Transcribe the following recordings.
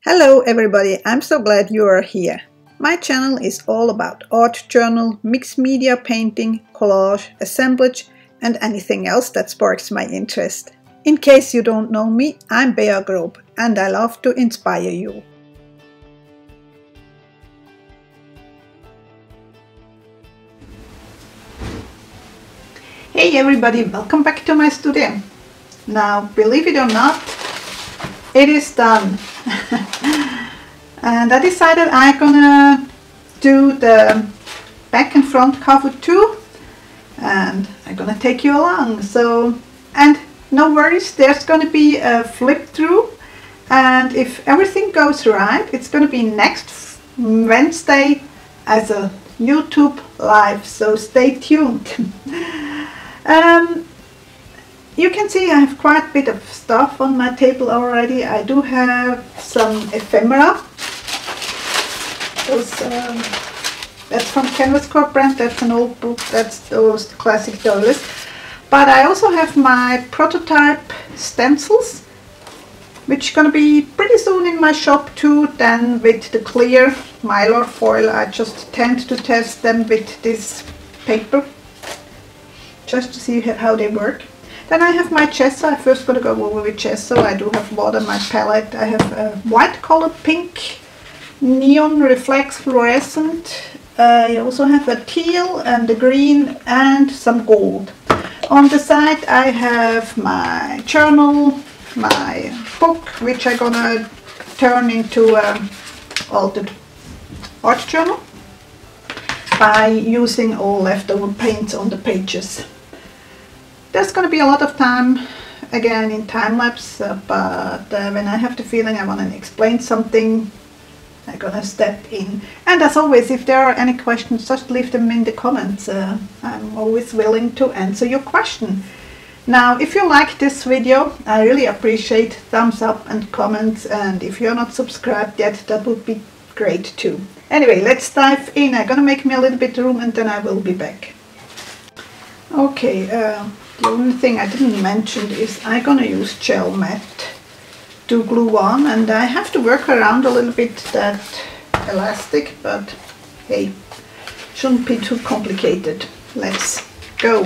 Hello everybody, I'm so glad you are here. My channel is all about art journal, mixed media painting, collage, assemblage and anything else that sparks my interest. In case you don't know me, I'm Grob and I love to inspire you. Hey everybody, welcome back to my studio. Now, believe it or not, it is done. And I decided I'm gonna do the back and front cover too, and I'm gonna take you along. So, and no worries, there's gonna be a flip through, and if everything goes right, it's gonna be next Wednesday as a YouTube live, so stay tuned. You can see I have quite a bit of stuff on my table already. I do have some ephemera. That's from Canvas Corp brand, that's an old book, that's those classic doilies. But I also have my prototype stencils, which are going to be pretty soon in my shop too. Then with the clear mylar foil, I just tend to test them with this paper, just to see how they work. Then I have my gesso. I first got to go over with gesso. I do have water, my palette. I have a white color pink, neon reflex fluorescent. I also have a teal and a green and some gold. On the side I have my journal, my book, which I'm gonna turn into altered art journal by using all leftover paints on the pages. There's going to be a lot of time again in time-lapse, but when I have the feeling I want to explain something, I'm going to step in. And as always, if there are any questions, just leave them in the comments. I'm always willing to answer your question. Now, if you like this video, I really appreciate thumbs up and comments, and if you're not subscribed yet, that would be great too. Anyway, let's dive in. I'm going to make me a little bit of room and then I will be back. Okay, the only thing I didn't mention is I'm gonna use gel matte to glue on, and I have to work around a little bit that elastic, but hey, shouldn't be too complicated. Let's go.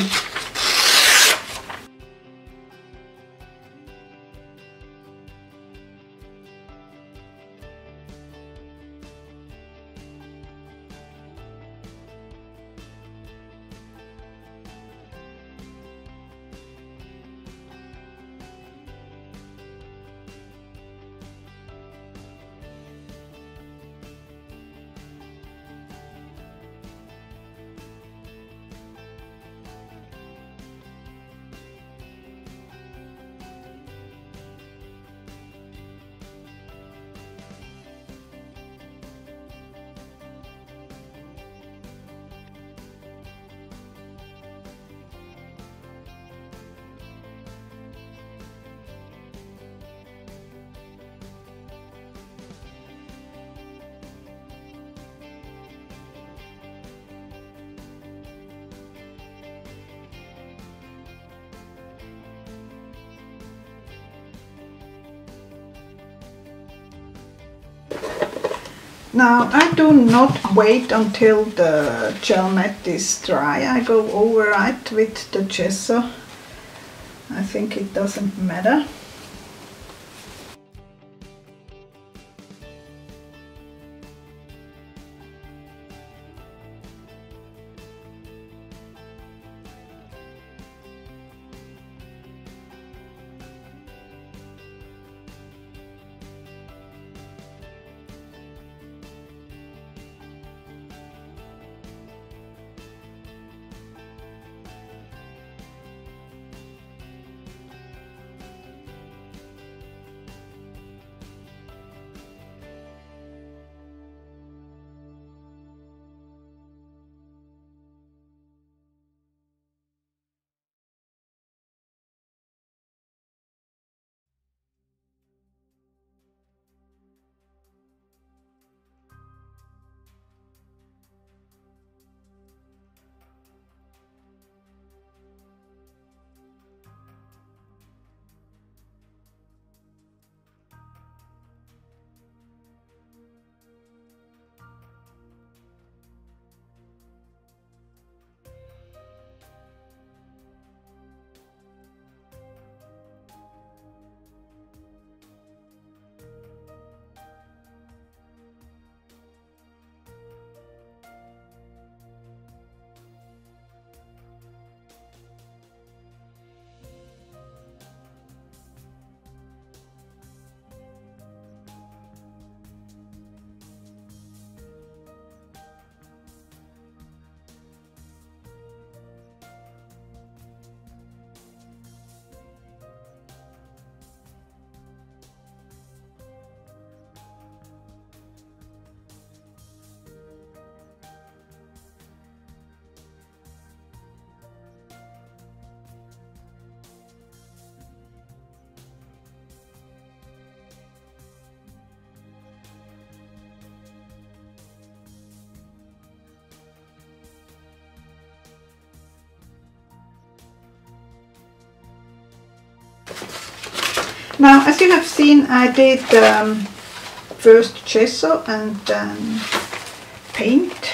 Now I do not wait until the gel matte is dry. I go over it with the gesso. I think it doesn't matter. Now, as you have seen, I did first gesso and then paint.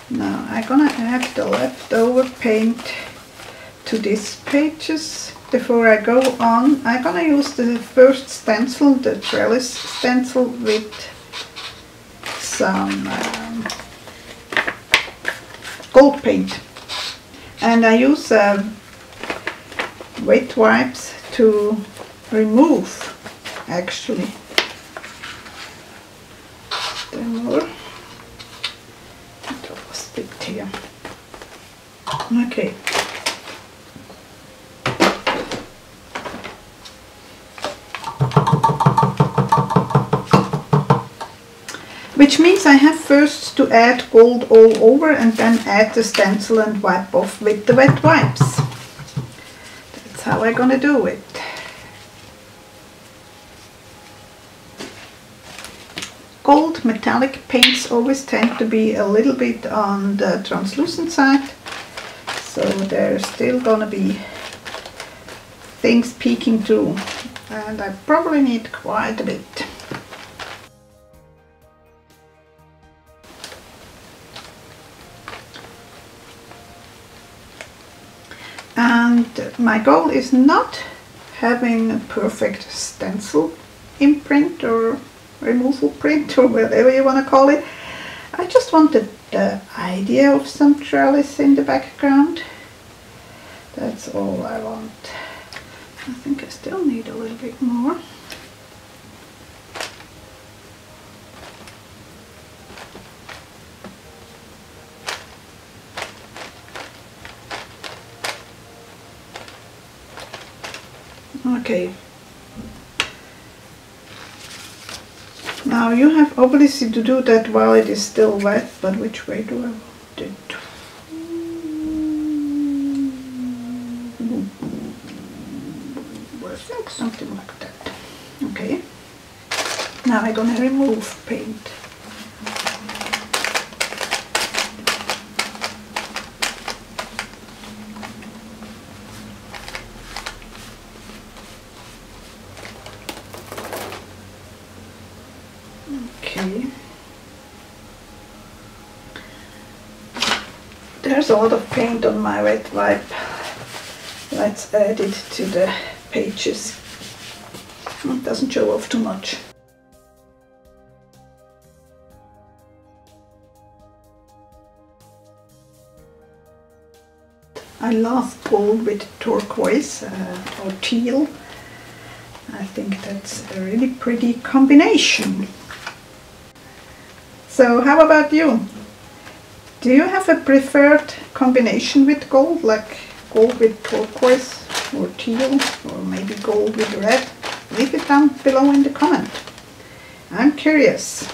Now I'm gonna add the leftover paint to these pages. Before I go on, I'm gonna use the first stencil, the trellis stencil, with some gold paint. And I use wet wipes to remove, actually, the more. It was a bit here. Okay. Which means I have first to add gold all over and then add the stencil and wipe off with the wet wipes. That's how I'm gonna do it. Gold metallic paints always tend to be a little bit on the translucent side, so there's still gonna be things peeking through, and I probably need quite a bit. And my goal is not having a perfect stencil imprint or removal print or whatever you want to call it. I just wanted the idea of some trellis in the background. That's all I want. I think I still need a little bit more. Okay. Now you have obviously to do that while it is still wet, but which way do I want it? I think something like that. Okay. Now I'm gonna remove paint. Okay. There's a lot of paint on my wet wipe. Let's add it to the pages. It doesn't show off too much. I love gold with turquoise or teal. I think that's a really pretty combination. So how about you? Do you have a preferred combination with gold, like gold with turquoise or teal, or maybe gold with red? Leave it down below in the comment. I'm curious.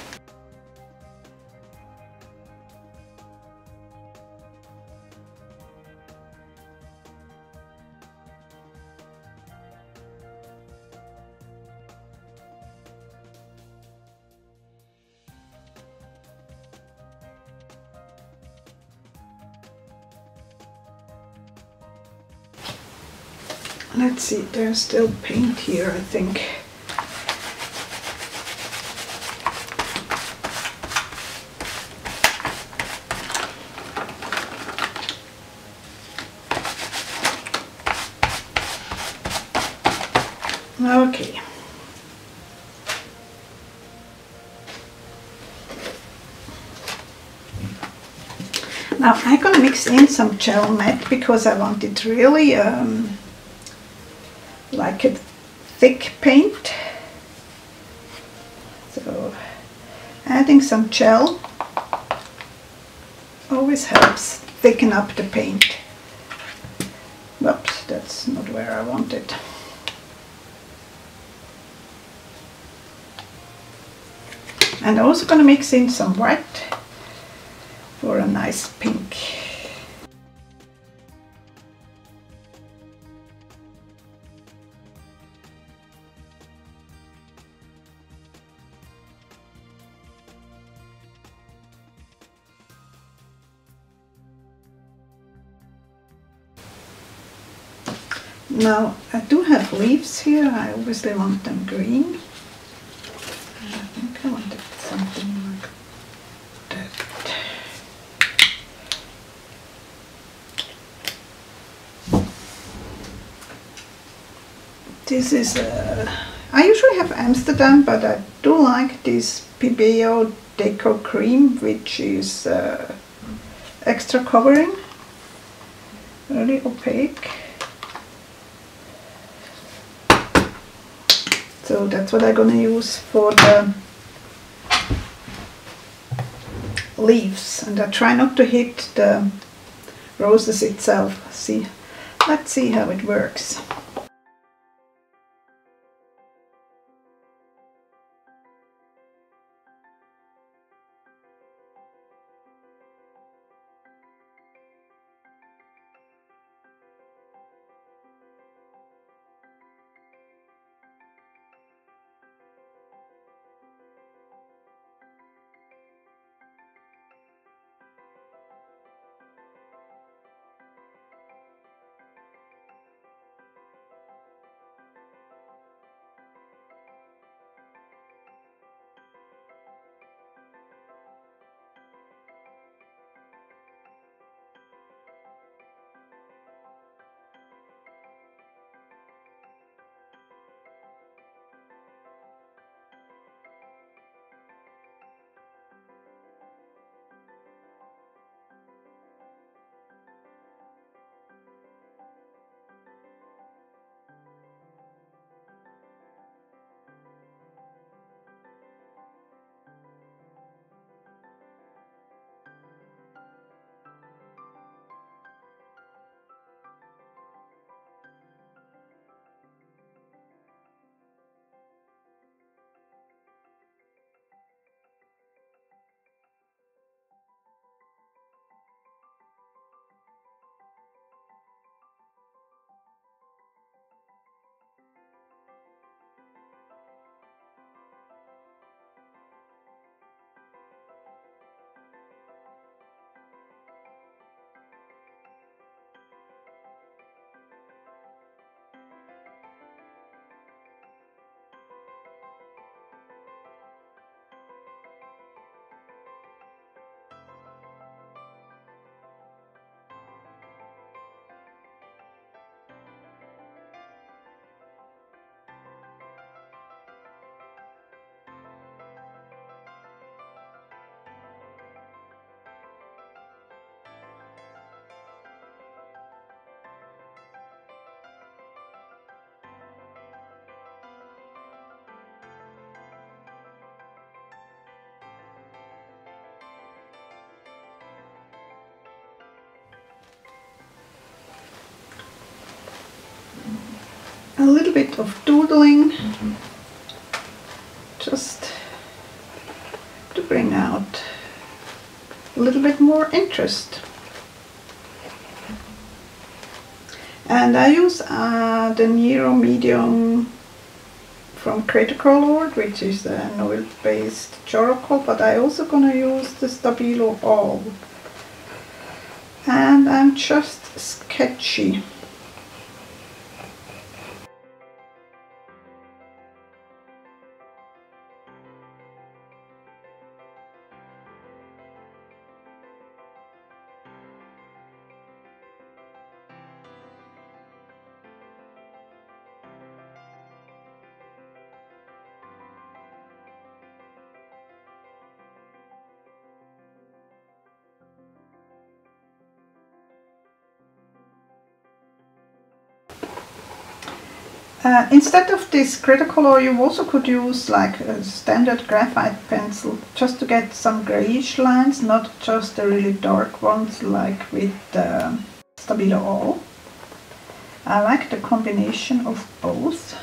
Let's see, there's still paint here, I think. Okay. Now I'm gonna mix in some gel matte because I want it really like a thick paint. So adding some gel always helps thicken up the paint. Whoops, that's not where I want it. And I'm also going to mix in some white for a nice pink. Now I do have leaves here. I obviously want them green. I think I wanted something like that. This is I usually have Amsterdam, but I do like this Pibeo Deco Cream, which is extra covering, really opaque. So that's what I'm gonna use for the leaves, and I try not to hit the roses itself. Let's see how it works. A little bit of doodling, just to bring out a little bit more interest. And I use the Nero medium from Creator Color, which is an oil-based charcoal, but I also gonna use the Stabilo All. And I'm just sketchy. Instead of this Creator Color, you also could use like a standard graphite pencil just to get some grayish lines, not just the really dark ones like with the Stabilo All. I like the combination of both.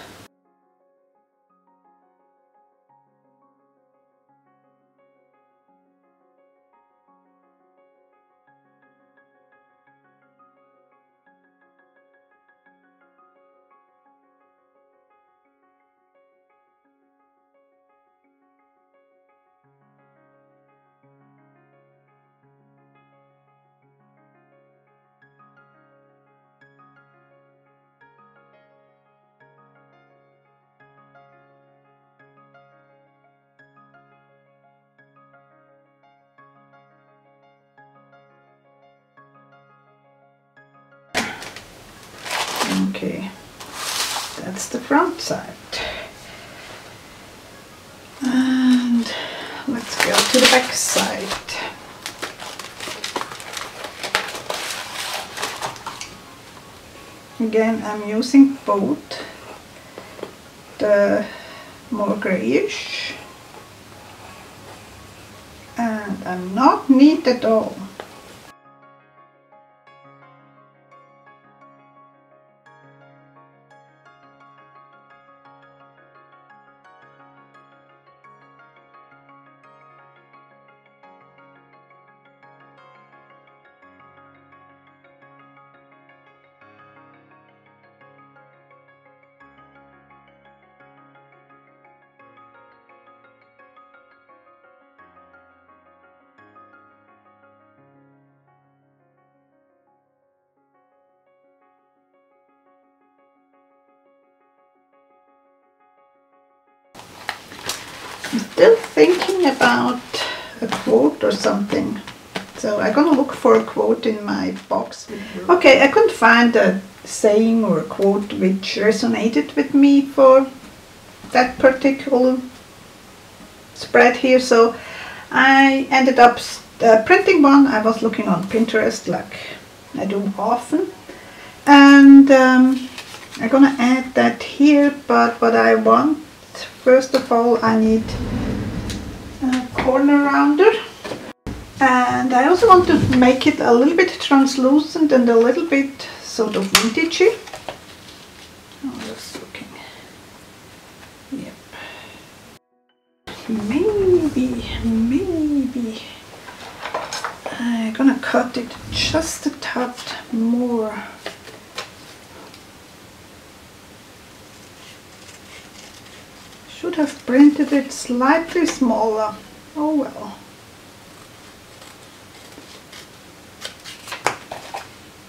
Okay, that's the front side. And let's go to the back side. Again, I'm using both the more grayish, and I'm not neat at all. I'm still thinking about a quote or something, so I'm gonna look for a quote in my box. Okay, I couldn't find a saying or a quote which resonated with me for that particular spread here, so I ended up printing one. I was looking on Pinterest like I do often, and I'm gonna add that here, but what I want, first of all, I need a corner rounder, and I also want to make it a little bit translucent and a little bit sort of vintagey. Oh, just looking. Yep. Maybe I'm gonna cut it just a tad more. Should have printed it slightly smaller. Oh well.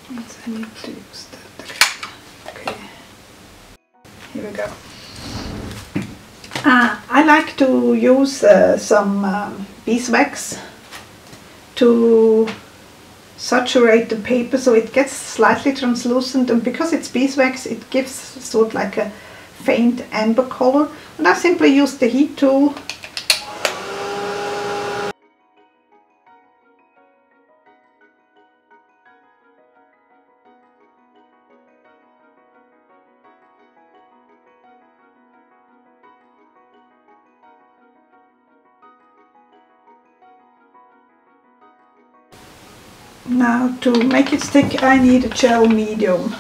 I need to use that again. Okay. Here we go. I like to use some beeswax to saturate the paper so it gets slightly translucent, and because it's beeswax it gives sort of like a faint amber color, and I simply use the heat tool. Now to make it stick I need a gel medium.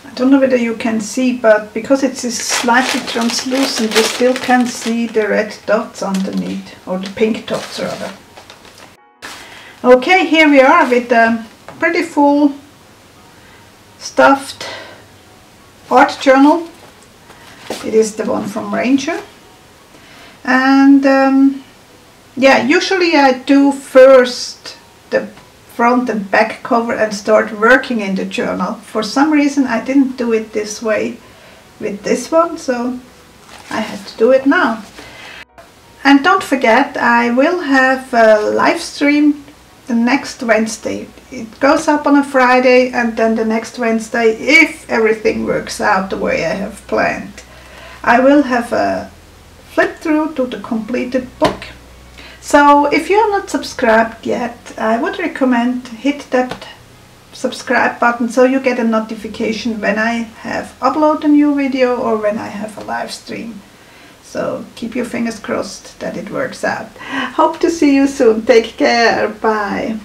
I don't know whether you can see, but because it is slightly translucent you still can see the red dots underneath, or the pink dots rather. Okay, here we are with a pretty full stuffed art journal. It is the one from Ranger, and yeah, usually I do first the front and back cover and start working in the journal. For some reason I didn't do it this way with this one, so I had to do it now. And don't forget, I will have a live stream the next Wednesday. It goes up on a Friday, and then the next Wednesday, if everything works out the way I have planned, I will have a flip through to the completed book. So if you're not subscribed yet, I would recommend hit that subscribe button so you get a notification when I have uploaded a new video or when I have a live stream. So keep your fingers crossed that it works out. Hope to see you soon. Take care. Bye.